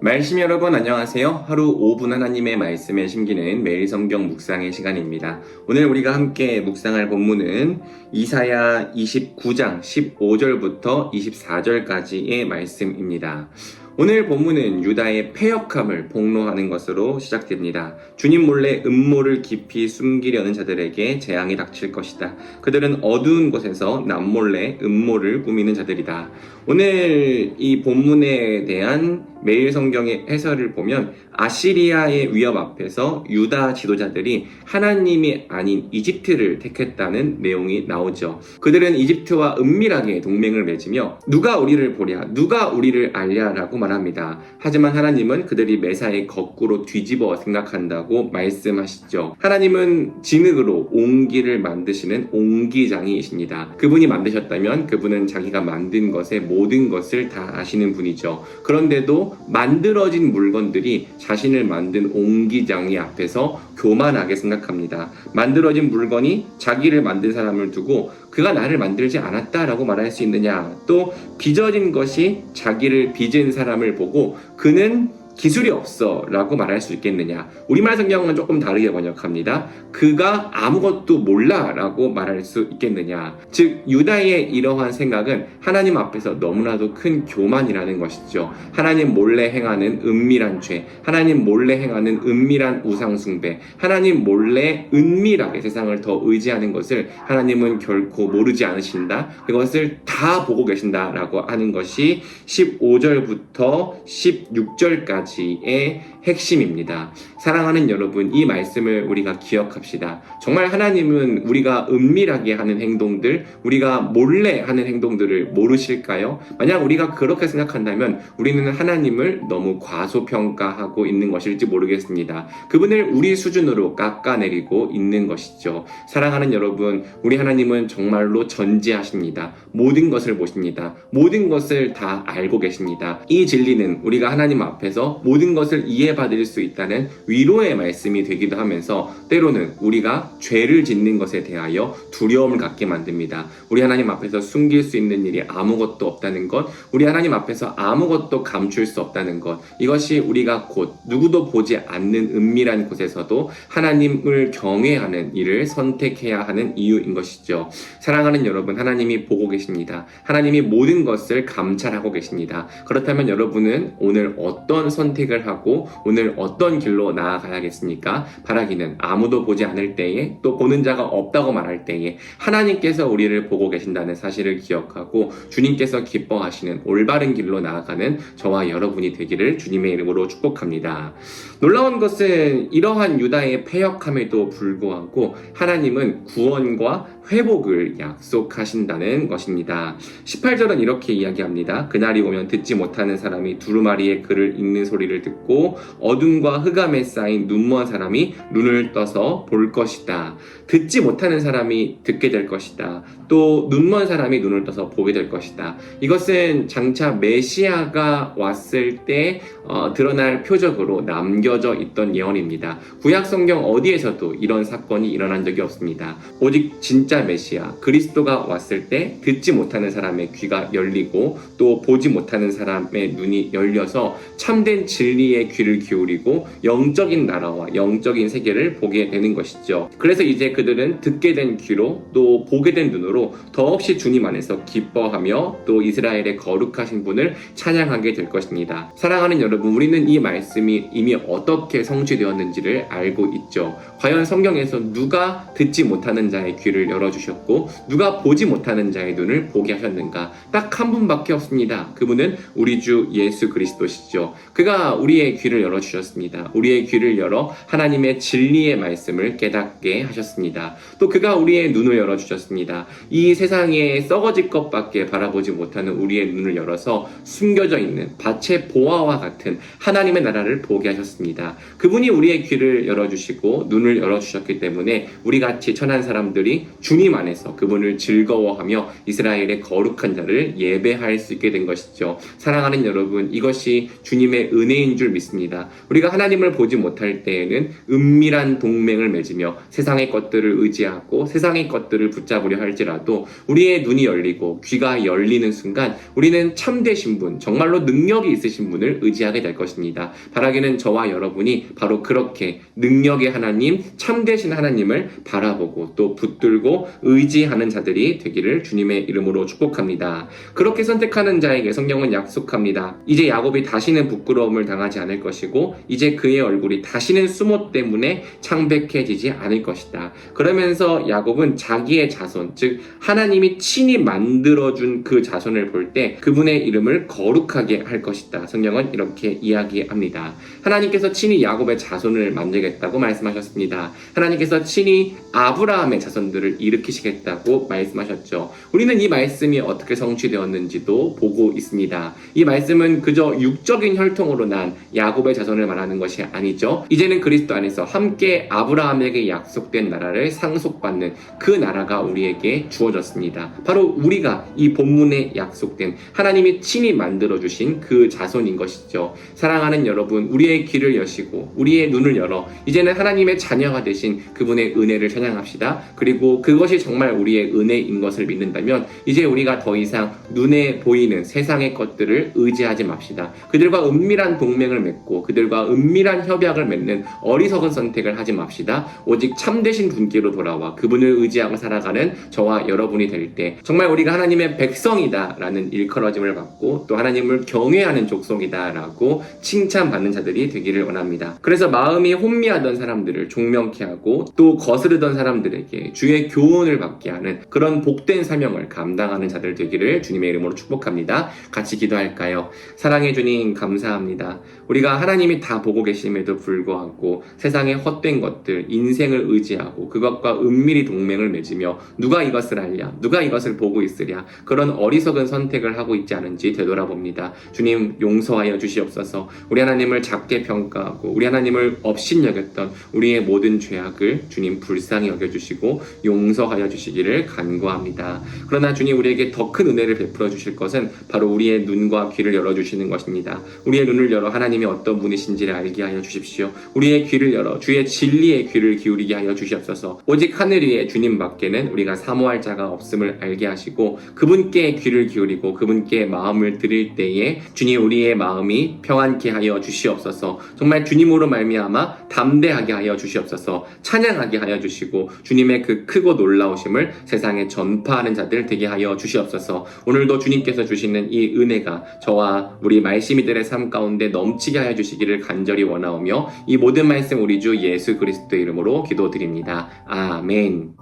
말씀 여러분 안녕하세요. 하루 5분 하나님의 말씀에 심기는 매일 성경 묵상의 시간입니다. 오늘 우리가 함께 묵상할 본문은 이사야 29장 15절부터 24절까지의 말씀입니다. 오늘 본문은 유다의 패역함을 폭로하는 것으로 시작됩니다. 주님 몰래 음모를 깊이 숨기려는 자들에게 재앙이 닥칠 것이다. 그들은 어두운 곳에서 남몰래 음모를 꾸미는 자들이다. 오늘 이 본문에 대한 매일 성경의 해설을 보면 아시리아의 위협 앞에서 유다 지도자들이 하나님이 아닌 이집트를 택했다는 내용이 나오죠. 그들은 이집트와 은밀하게 동맹을 맺으며 누가 우리를 보랴, 누가 우리를 알랴라고 말합니다. 하지만 하나님은 그들이 매사에 거꾸로 뒤집어 생각한다고 말씀하시죠. 하나님은 진흙으로 옹기를 만드시는 옹기장이이십니다. 그분이 만드셨다면 그분은 자기가 만든 것의 모든 것을 다 아시는 분이죠. 그런데도 만들어진 물건들이 자신을 만든 옹기장이 앞에서 교만하게 생각합니다. 만들어진 물건이 자기를 만든 사람을 두고 그가 나를 만들지 않았다라고 말할 수 있느냐? 또 빚어진 것이 자기를 빚은 사람을 보고 그는 기술이 없어 라고 말할 수 있겠느냐? 우리말 성경은 조금 다르게 번역합니다. 그가 아무것도 몰라 라고 말할 수 있겠느냐? 즉 유다의 이러한 생각은 하나님 앞에서 너무나도 큰 교만이라는 것이죠. 하나님 몰래 행하는 은밀한 죄, 하나님 몰래 행하는 은밀한 우상숭배, 하나님 몰래 은밀하게 세상을 더 의지하는 것을 하나님은 결코 모르지 않으신다. 그것을 다 보고 계신다라고 하는 것이 15절부터 16절까지 의 핵심입니다. 사랑하는 여러분, 이 말씀을 우리가 기억합시다. 정말 하나님은 우리가 은밀하게 하는 행동들, 우리가 몰래 하는 행동들을 모르실까요? 만약 우리가 그렇게 생각한다면 우리는 하나님을 너무 과소평가하고 있는 것일지 모르겠습니다. 그분을 우리 수준으로 깎아내리고 있는 것이죠. 사랑하는 여러분, 우리 하나님은 정말로 전지하십니다. 모든 것을 보십니다. 모든 것을 다 알고 계십니다. 이 진리는 우리가 하나님 앞에서 모든 것을 이해받을 수 있다는 위로의 말씀이 되기도 하면서 때로는 우리가 죄를 짓는 것에 대하여 두려움을 갖게 만듭니다. 우리 하나님 앞에서 숨길 수 있는 일이 아무것도 없다는 것, 우리 하나님 앞에서 아무것도 감출 수 없다는 것, 이것이 우리가 곧 누구도 보지 않는 은밀한 곳에서도 하나님을 경외하는 일을 선택해야 하는 이유인 것이죠. 사랑하는 여러분, 하나님이 보고 계십니다. 하나님이 모든 것을 감찰하고 계십니다. 그렇다면 여러분은 오늘 어떤 선택을 하고 오늘 어떤 길로 나아가야겠습니까? 바라기는 아무도 보지 않을 때에, 또 보는 자가 없다고 말할 때에 하나님께서 우리를 보고 계신다는 사실을 기억하고 주님께서 기뻐하시는 올바른 길로 나아가는 저와 여러분이 되기를 주님의 이름으로 축복합니다. 놀라운 것은 이러한 유다의 패역함에도 불구하고 하나님은 구원과 회복을 약속하신다는 것입니다. 18절은 이렇게 이야기합니다. 그날이 오면 듣지 못하는 사람이 두루마리의 글을 읽는 소리를 듣고 어둠과 흑암에 쌓인 눈먼 사람이 눈을 떠서 볼 것이다. 듣지 못하는 사람이 듣게 될 것이다. 또 눈먼 사람이 눈을 떠서 보게 될 것이다. 이것은 장차 메시아가 왔을 때 드러날 표적으로 남겨져 있던 예언입니다. 구약 성경 어디에서도 이런 사건이 일어난 적이 없습니다. 오직 진짜 메시아 그리스도가 왔을 때 듣지 못하는 사람의 귀가 열리고 또 보지 못하는 사람의 눈이 열려서 참된 진리의 귀를 기울이고 영적인 나라와 영적인 세계를 보게 되는 것이죠. 그래서 이제 그들은 듣게 된 귀로 또 보게 된 눈으로 더없이 주님 안에서 기뻐하며 또 이스라엘의 거룩하신 분을 찬양하게 될 것입니다. 사랑하는 여러분, 우리는 이 말씀이 이미 어떻게 성취되었는지를 알고 있죠. 과연 성경에서 누가 듣지 못하는 자의 귀를 열어주셨고 누가 보지 못하는 자의 눈을 보게 하셨는가? 딱 한 분밖에 없습니다. 그분은 우리 주 예수 그리스도시죠. 그가 우리의 귀를 열어주셨습니다. 우리의 귀를 열어 하나님의 진리의 말씀을 깨닫게 하셨습니다. 또 그가 우리의 눈을 열어주셨습니다. 이 세상에 썩어질 것밖에 바라보지 못하는 우리의 눈을 열어서 숨겨져 있는 밭의 보화와 같은 하나님의 나라를 보게 하셨습니다. 그분이 우리의 귀를 열어주시고 눈을 열어주셨기 때문에 우리같이 천한 사람들이 주님 안에서 그분을 즐거워하며 이스라엘의 거룩한 자를 예배할 수 있게 된 것이죠. 사랑하는 여러분, 이것이 주님의 은혜인 줄 믿습니다. 우리가 하나님을 보지 못할 때에는 은밀한 동맹을 맺으며 세상의 것들을 의지하고 세상의 것들을 붙잡으려 할지라도 우리의 눈이 열리고 귀가 열리는 순간 우리는 참되신 분, 정말로 능력이 있으신 분을 의지하게 될 것입니다. 바라기는 저와 여러분이 바로 그렇게 능력의 하나님, 참되신 하나님을 바라보고 또 붙들고 의지하는 자들이 되기를 주님의 이름으로 축복합니다. 그렇게 선택하는 자에게 성경은 약속합니다. 이제 야곱이 다시는 부끄러움을 당하지 않을 것이고 이제 그의 얼굴이 다시는 수모 때문에 창백해지지 않을 것이다. 그러면서 야곱은 자기의 자손, 즉 하나님이 친히 만들어준 그 자손을 볼 때 그분의 이름을 거룩하게 할 것이다. 성경은 이렇게 이야기합니다. 하나님께서 친히 야곱의 자손을 만들겠다고 말씀하셨습니다. 하나님께서 친히 아브라함의 자손들을 일으키시겠다고 말씀하셨죠. 우리는 이 말씀이 어떻게 성취되었는지도 보고 있습니다. 이 말씀은 그저 육적인 혈통으로 난 야곱의 자손을 말하는 것이 아니죠. 이제는 그리스도 안에서 함께 아브라함에게 약속된 나라를 상속받는 그 나라가 우리에게 주어졌습니다. 바로 우리가 이 본문에 약속된 하나님이 친히 만들어주신 그 자손인 것이죠. 사랑하는 여러분, 우리의 귀를 여시고 우리의 눈을 열어 이제는 하나님의 자녀가 되신 그분의 은혜를 찬양합시다. 그리고 그것이 정말 우리의 은혜인 것을 믿는다면 이제 우리가 더 이상 눈에 보이는 세상의 것들을 의지하지 맙시다. 그들과 은밀한 동맹을 맺고 그들과 은밀한 협약을 맺는 어리석은 선택을 하지 맙시다. 오직 참되신 분께로 돌아와 그분을 의지하고 살아가는 저와 여러분이 될 때 정말 우리가 하나님의 백성이다 라는 일컬어짐을 받고 또 하나님을 경외하는 족속이다 라고 칭찬받는 자들이 되기를 원합니다. 그래서 마음이 혼미하던 사람들을 종명케 하고 또 거스르던 사람들에게 주의 교훈을 받게 하는 그런 복된 사명을 감당하는 자들 되기를 주님의 이름으로 축복합니다. 같이 기도할까요? 사랑해 주님 감사합니다. 우리가 하나님이 다 보고 계심에도 불구하고 세상의 헛된 것들, 인생을 의지하고 그것과 은밀히 동맹을 맺으며 누가 이것을 알랴, 누가 이것을 보고 있으랴 그런 어리석은 선택을 하고 있지 않은지 되돌아봅니다. 주님 용서하여 주시옵소서. 우리 하나님을 작게 평가하고 우리 하나님을 업신여겼던 우리의 모든 죄악을 주님 불쌍히 여겨주시고 용서하여 주시기를 간구합니다. 그러나 주님 우리에게 더 큰 은혜를 베풀어 주실 것은 바로 우리의 눈과 귀를 열어주시는 것입니다. 우리의 눈을 열어 하나님이 어떤 분이신지를 알게 하여 주십시오. 우리의 귀를 열어 주의 진리의 귀를 기울이게 하여 주시옵소서. 오직 하늘 위에 주님 밖에는 우리가 사모할 자가 없음을 알게 하시고 그분께 귀를 기울이고 그분께 마음을 드릴 때에 주님 우리의 마음이 평안케 하여 주시옵소서. 정말 주님으로 말미암아 담대하게 하여 주시옵소서. 찬양하게 하여 주시고 주님의 그 크고 놀라우심을 세상에 전파하는 자들 되게 하여 주시옵소서. 오늘도 주님께서 주시는 이 은혜가 저와 우리 말씀이들의 삶 가운데 넘치게 하여 주시기를 간절히 원하오며 이 모든 말씀 우리 주 예수 그리스도의 이름으로 기도드립니다. 아멘.